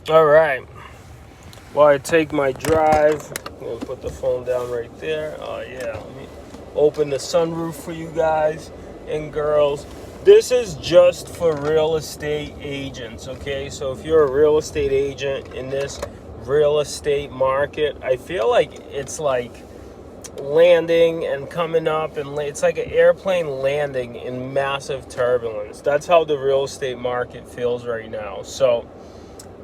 All right. While I take my drive, I'm going to put the phone down right there. Oh, yeah. Let me open the sunroof for you guys and girls. This is just for real estate agents, okay? So if you're a real estate agent in this real estate market, I feel like it's like landing and coming up, and it's like an airplane landing in massive turbulence. That's how the real estate market feels right now. So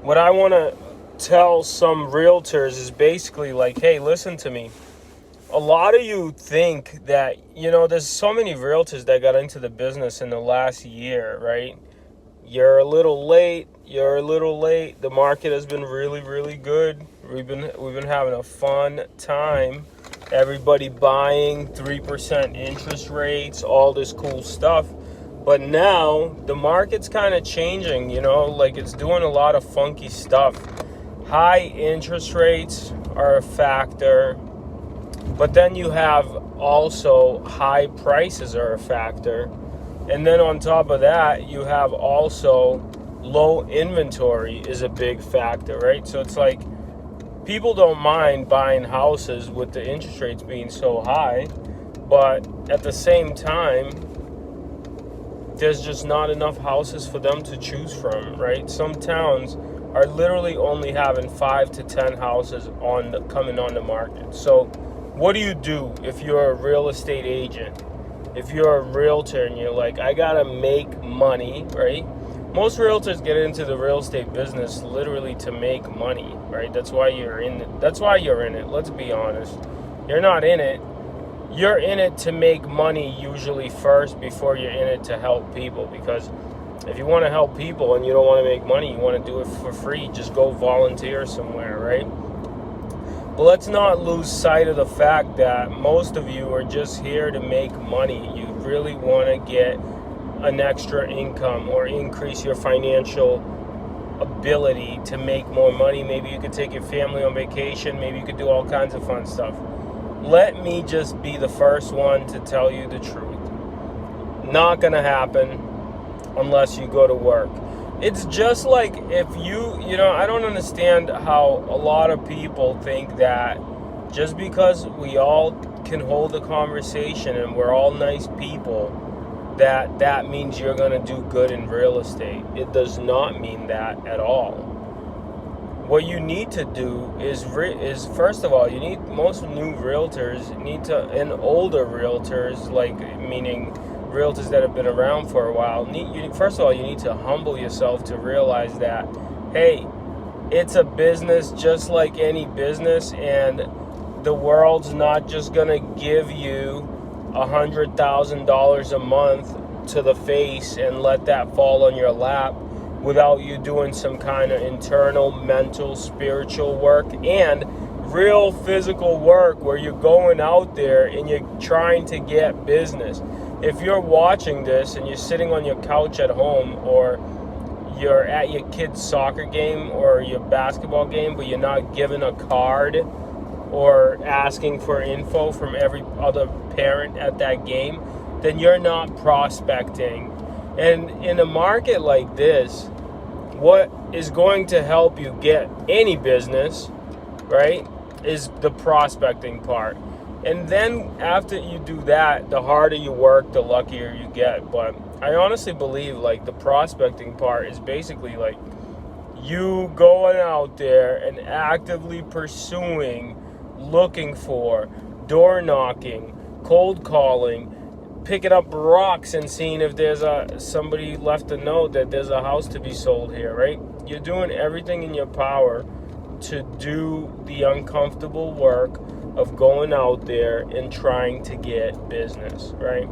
what I want to tell some realtors is basically like, hey, listen to me. A lot of you think that, there's so many realtors that got into the business in the last year, right? You're a little late. The market has been really, really good. We've been having a fun time. Everybody buying, 3% interest rates, all this cool stuff. But now the market's kind of changing, like it's doing a lot of funky stuff. High interest rates are a factor, but then you have also high prices are a factor. And then on top of that, you have also low inventory is a big factor, right? So it's like people don't mind buying houses with the interest rates being so high, but at the same time, there's just not enough houses for them to choose from, right? Some towns are literally only having 5 to 10 houses coming on the market. So what do you do if you're a real estate agent? If you're a realtor and you're like, I gotta make money, right? Most realtors get into the real estate business literally to make money, right? That's why you're in it. Let's be honest. You're not in it. You're in it to make money usually first before you're in it to help people. Because if you want to help people and you don't want to make money, you want to do it for free, just go volunteer somewhere, right? But let's not lose sight of the fact that most of you are just here to make money. You really want to get an extra income or increase your financial ability to make more money. Maybe you could take your family on vacation. Maybe you could do all kinds of fun stuff. Let me just be the first one to tell you the truth. Not going to happen unless you go to work. It's just like if I don't understand how a lot of people think that just because we all can hold a conversation and we're all nice people, that means you're going to do good in real estate. It does not mean that at all. What you need to do is first of all, most new realtors and older realtors, like meaning realtors that have been around for a while, first of all, you need to humble yourself to realize that, hey, it's a business just like any business, and the world's not just going to give you $100,000 a month to the face and let that fall on your lap without you doing some kind of internal, mental, spiritual work and real physical work where you're going out there and you're trying to get business. If you're watching this and you're sitting on your couch at home, or you're at your kid's soccer game or your basketball game, but you're not given a card or asking for info from every other parent at that game, then you're not prospecting. And in a market like this, what is going to help you get any business, right, is the prospecting part. And then after you do that, the harder you work, the luckier you get. But I honestly believe like the prospecting part is basically like you going out there and actively pursuing, looking for, door knocking, cold calling, picking up rocks and seeing if there's somebody left a note that there's a house to be sold here, right? You're doing everything in your power to do the uncomfortable work of going out there and trying to get business, right?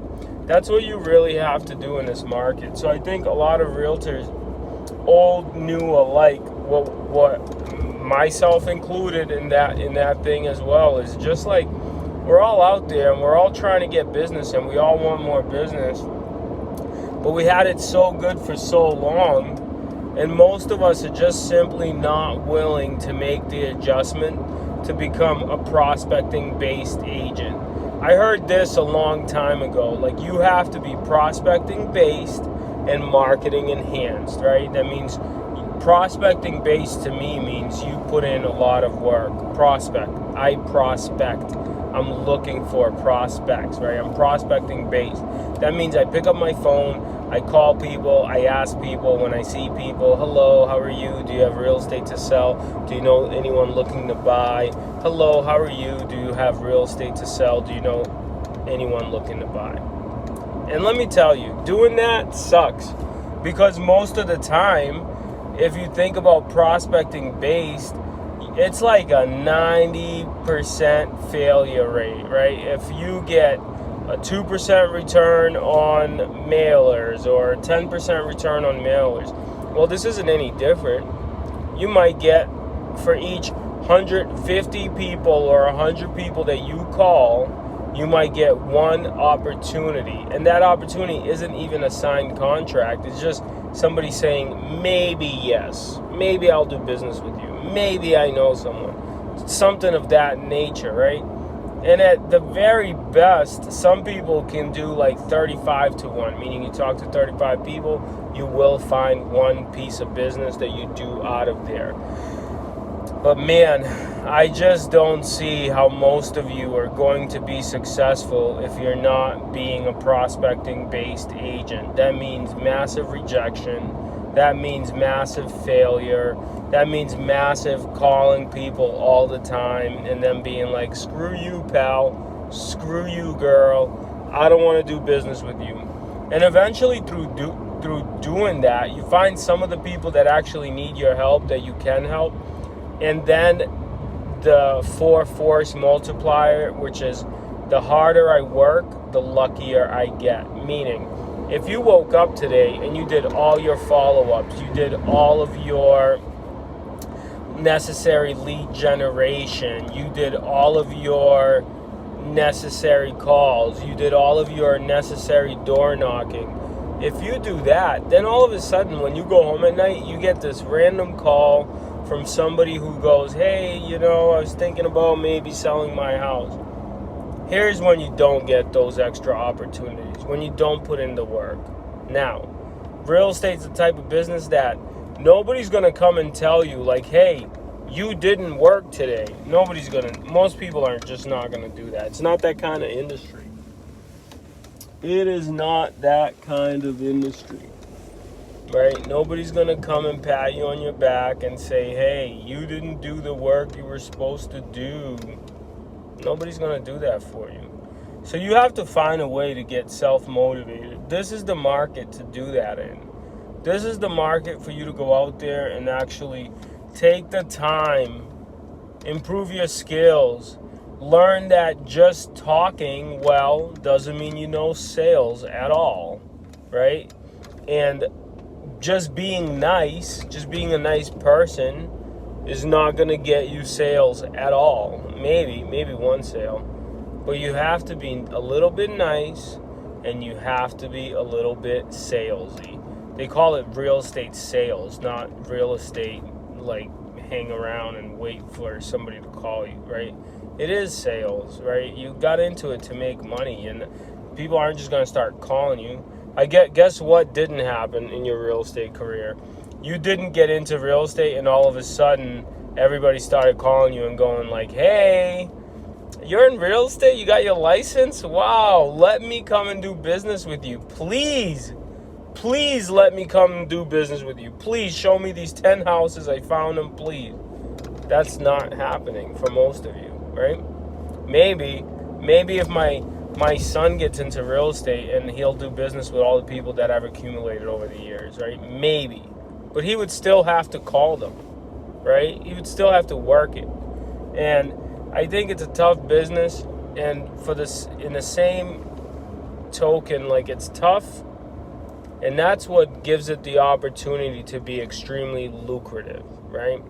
That's what you really have to do in this market. So I think a lot of realtors, old, new alike, what myself included in that thing as well, is just like we're all out there and we're all trying to get business and we all want more business, but we had it so good for so long, and most of us are just simply not willing to make the adjustment to become a prospecting based agent. I heard this a long time ago, like you have to be prospecting based and marketing enhanced, right? That means prospecting based to me means you put in a lot of work. Prospect. I prospect. I'm looking for prospects, right? I'm prospecting based. That means I pick up my phone, I call people, I ask people when I see people, hello, how are you? Do you have real estate to sell? Do you know anyone looking to buy? Hello, how are you? Do you have real estate to sell? Do you know anyone looking to buy? And let me tell you, doing that sucks, because most of the time, if you think about prospecting based, it's like a 90% failure rate, right? If you get a 2% return on mailers or a 10% return on mailers, well, this isn't any different. You might get, for each 150 people or 100 people that you call, you might get one opportunity. And that opportunity isn't even a signed contract. It's just somebody saying, maybe yes, maybe I'll do business with you, maybe I know someone, something of that nature, right? And at the very best, some people can do like 35 to 1, meaning you talk to 35 people, you will find one piece of business that you do out of there. But man, I just don't see how most of you are going to be successful if you're not being a prospecting-based agent. That means massive rejection. That means massive failure. That means massive calling people all the time and them being like, screw you, pal. Screw you, girl. I don't want to do business with you. And eventually through doing that, you find some of the people that actually need your help, that you can help. And then the 4-force multiplier, which is the harder I work, the luckier I get. Meaning, if you woke up today and you did all your follow-ups, you did all of your necessary lead generation, you did all of your necessary calls, you did all of your necessary door knocking. If you do that, then all of a sudden when you go home at night, you get this random call from somebody who goes, hey, I was thinking about maybe selling my house. Here's when you don't get those extra opportunities, when you don't put in the work. Now, real estate's the type of business that nobody's going to come and tell you, like, hey, you didn't work today. Most people are just not going to do that. It's not that kind of industry. It is not that kind of industry. Right? Nobody's going to come and pat you on your back and say, hey, you didn't do the work you were supposed to do. Nobody's going to do that for you. So you have to find a way to get self-motivated. This is the market to do that in. This is the market for you to go out there and actually take the time, improve your skills, learn that just talking well doesn't mean you know sales at all, right? And just being nice, just being a nice person is not going to get you sales at all. Maybe one sale. But you have to be a little bit nice and you have to be a little bit salesy. They call it real estate sales, not real estate like hang around and wait for somebody to call you, right? It is sales, right? You got into it to make money, and people aren't just going to start calling you. Guess what didn't happen in your real estate career? You didn't get into real estate and all of a sudden everybody started calling you and going like, hey, you're in real estate? You got your license? Wow, let me come and do business with you. Please let me come and do business with you. Please show me these 10 houses. I found them, please. That's not happening for most of you, right? Maybe if my son gets into real estate and he'll do business with all the people that I've accumulated over the years, right? Maybe. But he would still have to call them, right? He would still have to work it. And I think it's a tough business. And in the same token, like, it's tough. And that's what gives it the opportunity to be extremely lucrative, right?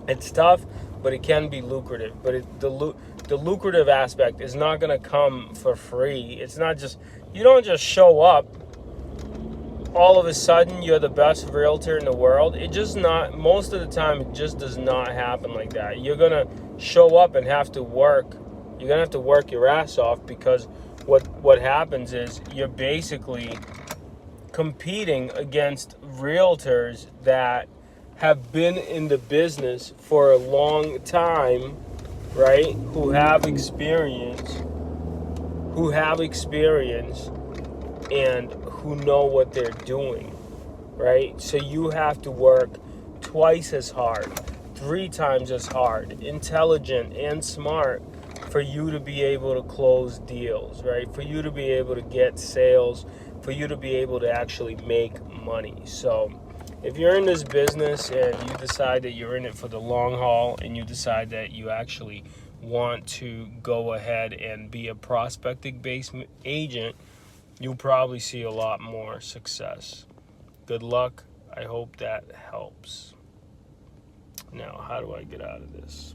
It's tough, but it can be lucrative. But the lucrative aspect is not going to come for free. It's not just, you don't just show up, all of a sudden you're the best realtor in the world. It just not, most of the time it just does not happen like that. You're going to show up and have to work. You're going to have to work your ass off, because what happens is you're basically competing against realtors that have been in the business for a long time, right? Who have experience, and who know what they're doing, right? So you have to work twice as hard, 3 times as hard, intelligent and smart for you to be able to close deals, right? For you to be able to get sales, for you to be able to actually make money. So if you're in this business and you decide that you're in it for the long haul, and you decide that you actually want to go ahead and be a prospecting based agent, you'll probably see a lot more success. Good luck. I hope that helps. Now, how do I get out of this?